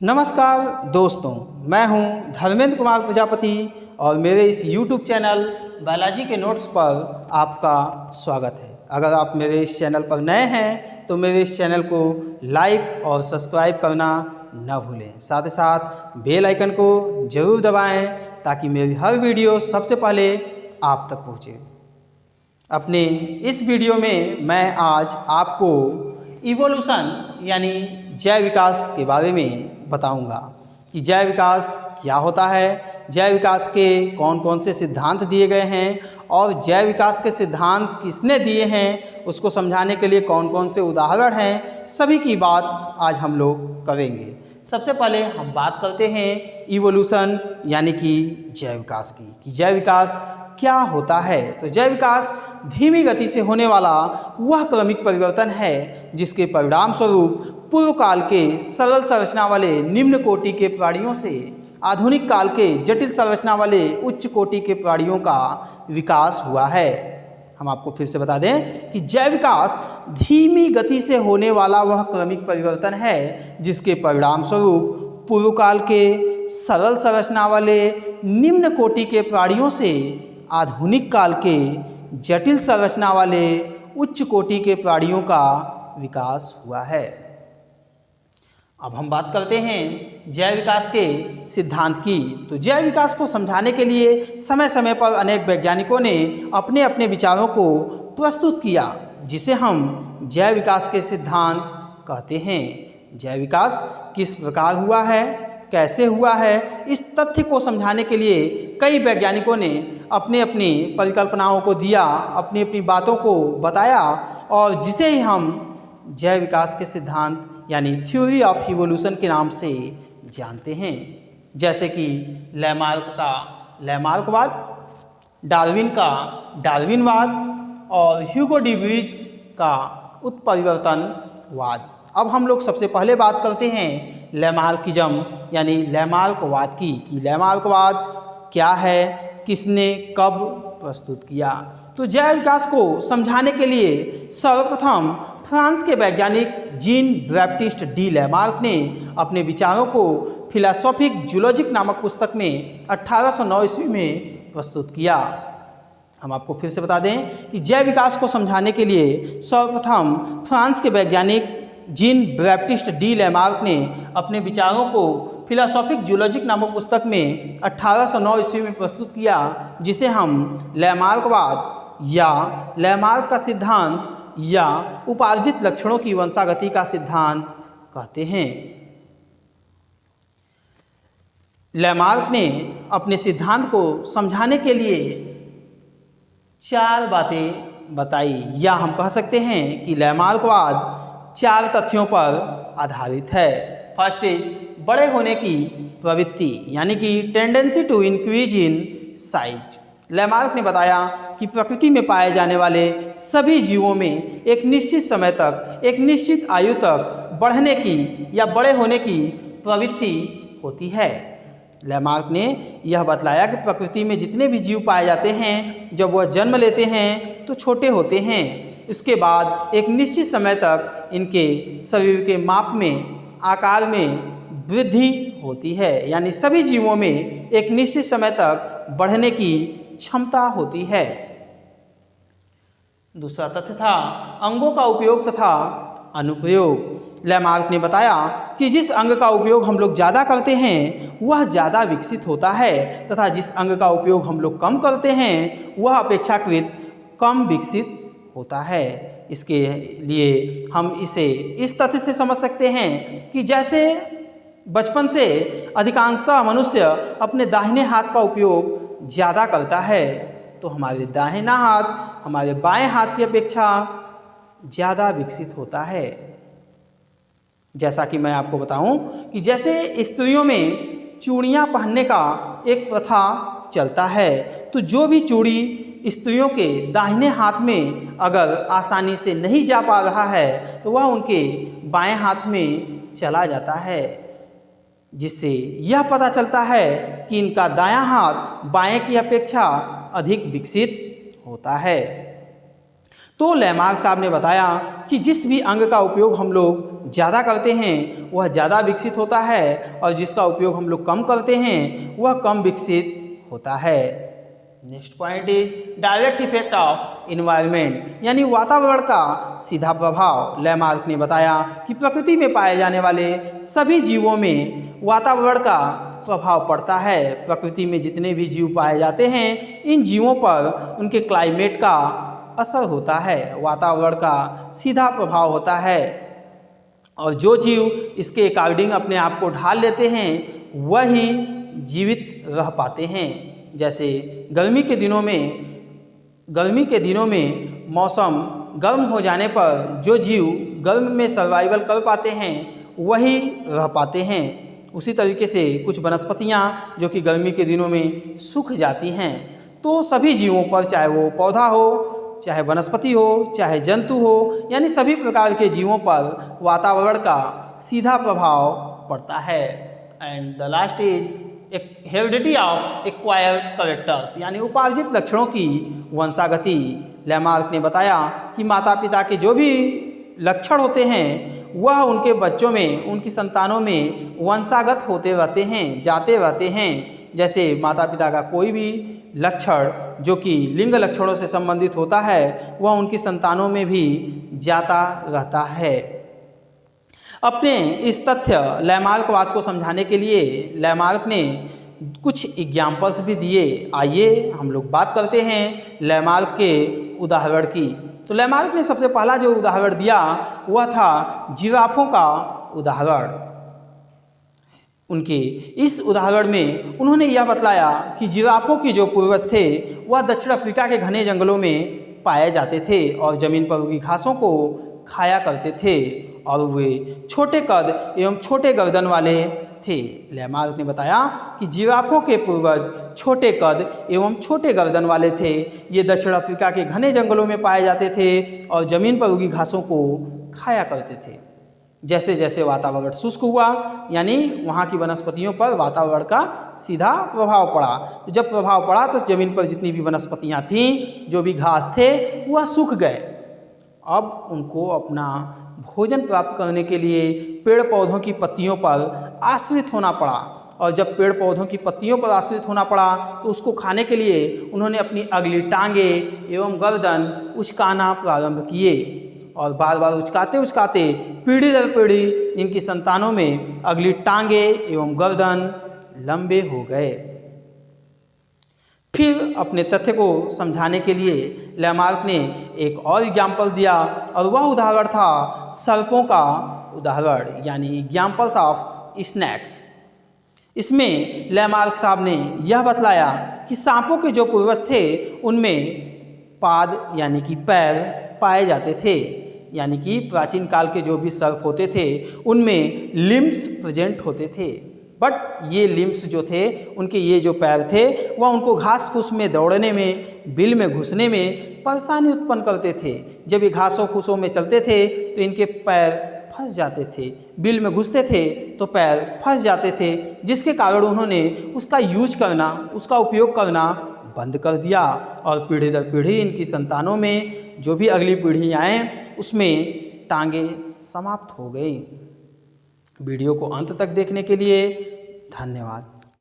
नमस्कार दोस्तों, मैं हूं धर्मेंद्र कुमार प्रजापति और मेरे इस YouTube चैनल बायोलॉजी के नोट्स पर आपका स्वागत है। अगर आप मेरे इस चैनल पर नए हैं तो मेरे इस चैनल को लाइक और सब्सक्राइब करना न भूलें। साथ ही साथ बेल आइकन को ज़रूर दबाएं ताकि मेरी हर वीडियो सबसे पहले आप तक पहुँचे। अपने इस वीडियो में मैं आज आपको इवोल्यूशन यानी जैव विकास के बारे में बताऊंगा कि जैव विकास क्या होता है, जैव विकास के कौन कौन से सिद्धांत दिए गए हैं और जैव विकास के सिद्धांत किसने दिए हैं, उसको समझाने के लिए कौन कौन से उदाहरण हैं, सभी की बात आज हम लोग करेंगे। सबसे पहले हम बात करते हैं इवोल्यूशन यानी कि जैव विकास की, कि जैव विकास क्या होता है। तो जैव विकास धीमी गति से होने वाला वह क्रमिक परिवर्तन है जिसके परिणाम स्वरूप पूर्व काल के सरल संरचना वाले निम्न कोटि के प्राणियों से आधुनिक काल के जटिल संरचना वाले उच्च कोटि के प्राणियों का विकास हुआ है। हम आपको फिर से बता दें कि जैव विकास धीमी गति से होने वाला वह क्रमिक परिवर्तन है जिसके परिणाम स्वरूप पूर्व काल के सरल संरचना वाले निम्न कोटि के प्राणियों से आधुनिक काल के जटिल संरचना वाले उच्च कोटि के प्राणियों का विकास हुआ है। अब हम बात करते हैं जैव विकास के सिद्धांत की। तो जैव विकास को समझाने के लिए समय समय पर अनेक वैज्ञानिकों ने अपने अपने विचारों को प्रस्तुत किया, जिसे हम जैव विकास के सिद्धांत कहते हैं। जैव विकास किस प्रकार हुआ है, कैसे हुआ है, इस तथ्य को समझाने के लिए कई वैज्ञानिकों ने अपने अपनी परिकल्पनाओं को दिया, अपनी अपनी बातों को बताया और जिसे ही हम जैव विकास के सिद्धांत यानी थ्योरी ऑफ इवोल्यूशन के नाम से जानते हैं। जैसे कि लैमार्क का लैमार्कवाद, डार्विन का डार्विनवाद और ह्यूगो डीब्रीज का उत्परिवर्तनवाद। अब हम लोग सबसे पहले बात करते हैं लैमार्किज्म यानी लैमार्कवाद की, कि लैमार्कवाद क्या है, किसने कब प्रस्तुत किया। तो जैव विकास को समझाने के लिए सर्वप्रथम फ्रांस के वैज्ञानिक जीन बैप्टिस्ट डी लैमार्क ने अपने विचारों को फिलोसॉफिक जूलॉजिक नामक पुस्तक में 1809 ईस्वी में प्रस्तुत किया। हम आपको फिर से बता दें कि जैव विकास को समझाने के लिए सर्वप्रथम फ्रांस के वैज्ञानिक जीन बैप्टिस्ट डी लैमार्क ने अपने विचारों को फिलोसॉफिक जूलॉजिक नामक पुस्तक में 1809 ईस्वी में प्रस्तुत किया, जिसे हम लैमार्कवाद या लैमार्क का सिद्धांत या उपार्जित लक्षणों की वंशागति का सिद्धांत कहते हैं। लैमार्क ने अपने सिद्धांत को समझाने के लिए 4 बातें बताई, या हम कह सकते हैं कि लैमार्कवाद 4 तथ्यों पर आधारित है। फर्स्ट इज बड़े होने की प्रवृत्ति यानी कि tendency to increase in size. Lamarck ने बताया कि प्रकृति में पाए जाने वाले सभी जीवों में एक निश्चित समय तक, एक निश्चित आयु तक बढ़ने की या बड़े होने की प्रवृत्ति होती है। लैमार्क ने यह बतलाया कि प्रकृति में जितने भी जीव पाए जाते हैं, जब वह जन्म लेते हैं तो छोटे होते हैं, इसके बाद एक निश्चित समय तक इनके शरीर के माप में, आकार में वृद्धि होती है, यानी सभी जीवों में एक निश्चित समय तक बढ़ने की क्षमता होती है। दूसरा तथ्य था अंगों का उपयोग तथा अनुप्रयोग। लैमार्क ने बताया कि जिस अंग का उपयोग हम लोग ज़्यादा करते हैं वह ज़्यादा विकसित होता है तथा जिस अंग का उपयोग हम लोग कम करते हैं वह अपेक्षाकृत कम विकसित होता है। इसके लिए हम इसे इस तथ्य से समझ सकते हैं कि जैसे बचपन से अधिकांशतः मनुष्य अपने दाहिने हाथ का उपयोग ज़्यादा करता है, तो हमारे दाहिना हाथ हमारे बाएं हाथ की अपेक्षा ज़्यादा विकसित होता है। जैसा कि मैं आपको बताऊं कि जैसे स्त्रियों में चूड़ियां पहनने का एक प्रथा चलता है, तो जो भी चूड़ी स्त्रियों के दाहिने हाथ में अगर आसानी से नहीं जा पा रहा है तो वह उनके बाएं हाथ में चला जाता है, जिससे यह पता चलता है कि इनका दायां हाथ बाएं की अपेक्षा अधिक विकसित होता है। तो लैमार्क साहब ने बताया कि जिस भी अंग का उपयोग हम लोग ज़्यादा करते हैं वह ज़्यादा विकसित होता है और जिसका उपयोग हम लोग कम करते हैं वह कम विकसित होता है। Next point is direct effect of environment, यानी वातावरण का सीधा प्रभाव। लैमार्क ने बताया कि प्रकृति में पाए जाने वाले सभी जीवों में वातावरण का प्रभाव पड़ता है। प्रकृति में जितने भी जीव पाए जाते हैं इन जीवों पर उनके क्लाइमेट का असर होता है, वातावरण का सीधा प्रभाव होता है और जो जीव इसके अकॉर्डिंग अपने आप को ढाल लेते हैं वही जीवित रह पाते हैं। जैसे गर्मी के दिनों में मौसम गर्म हो जाने पर जो जीव गर्म में सर्वाइवल कर पाते हैं वही रह पाते हैं। उसी तरीके से कुछ वनस्पतियाँ जो कि गर्मी के दिनों में सूख जाती हैं, तो सभी जीवों पर, चाहे वो पौधा हो, चाहे वनस्पति हो, चाहे जंतु हो, यानी सभी प्रकार के जीवों पर वातावरण का सीधा प्रभाव पड़ता है। And the last is heredity of acquired characters, यानी उपार्जित लक्षणों की वंशागति। लैमार्क ने बताया कि माता पिता के जो भी लक्षण होते हैं वह उनके बच्चों में, उनकी संतानों में वंशागत होते रहते हैं, जाते रहते हैं। जैसे माता पिता का कोई भी लक्षण जो कि लिंग लक्षणों से संबंधित होता है वह उनकी संतानों में भी जाता रहता है। अपने इस तथ्य लैमार्कवाद को समझाने के लिए लैमार्क ने कुछ एग्जाम्पल्स भी दिए। आइए हम लोग बात करते हैं लैमार्क के उदाहरण की। तो लैमार्क ने सबसे पहला जो उदाहरण दिया वह था जिराफों का उदाहरण। उनके इस उदाहरण में उन्होंने यह बतलाया कि जिराफों के जो पूर्वज थे वह दक्षिण अफ्रीका के घने जंगलों में पाए जाते थे और ज़मीन पर उगी घासों को खाया करते थे और वे छोटे कद एवं छोटे गर्दन वाले थे। लैमार्क ने बताया कि जिराफों के पूर्वज छोटे कद एवं छोटे गर्दन वाले थे। ये दक्षिण अफ्रीका के घने जंगलों में पाए जाते थे और ज़मीन पर उगी घासों को खाया करते थे। जैसे जैसे वातावरण शुष्क हुआ, यानी वहाँ की वनस्पतियों पर वातावरण का सीधा प्रभाव पड़ा, तो जब प्रभाव पड़ा तो ज़मीन पर जितनी भी वनस्पतियाँ थीं, जो भी घास थे, वह सूख गए। अब उनको अपना भोजन प्राप्त करने के लिए पेड़ पौधों की पत्तियों पर आश्रित होना पड़ा और जब पेड़ पौधों की पत्तियों पर आश्रित होना पड़ा तो उसको खाने के लिए उन्होंने अपनी अगली टांगे एवं गर्दन उचकाना प्रारंभ किए और बार बार उचकाते उचकाते पीढ़ी दर पीढ़ी इनकी संतानों में अगली टांगे एवं गर्दन लंबे हो गए। फिर अपने तथ्य को समझाने के लिए लैमार्क ने एक और एग्जाम्पल दिया और वह उदाहरण था सर्पों का उदाहरण, यानी एग्जाम्पल्स ऑफ स्नैक्स। इसमें लैमार्क साहब ने यह बतलाया कि सांपों के जो पूर्वज थे उनमें पाद यानी कि पैर पाए जाते थे, यानी कि प्राचीन काल के जो भी सर्प होते थे उनमें लिम्स प्रेजेंट होते थे। बट ये लिम्स जो थे, उनके ये जो पैर थे वह उनको घास फूस में दौड़ने में, बिल में घुसने में परेशानी उत्पन्न करते थे। जब ये घासों फूसों में चलते थे तो इनके पैर फंस जाते थे, बिल में घुसते थे तो पैर फंस जाते थे, जिसके कारण उन्होंने उसका यूज करना, उसका उपयोग करना बंद कर दिया और पीढ़ी दर पीढ़ी इनकी संतानों में जो भी अगली पीढ़ी आए उसमें टांगे समाप्त हो गई। वीडियो को अंत तक देखने के लिए धन्यवाद।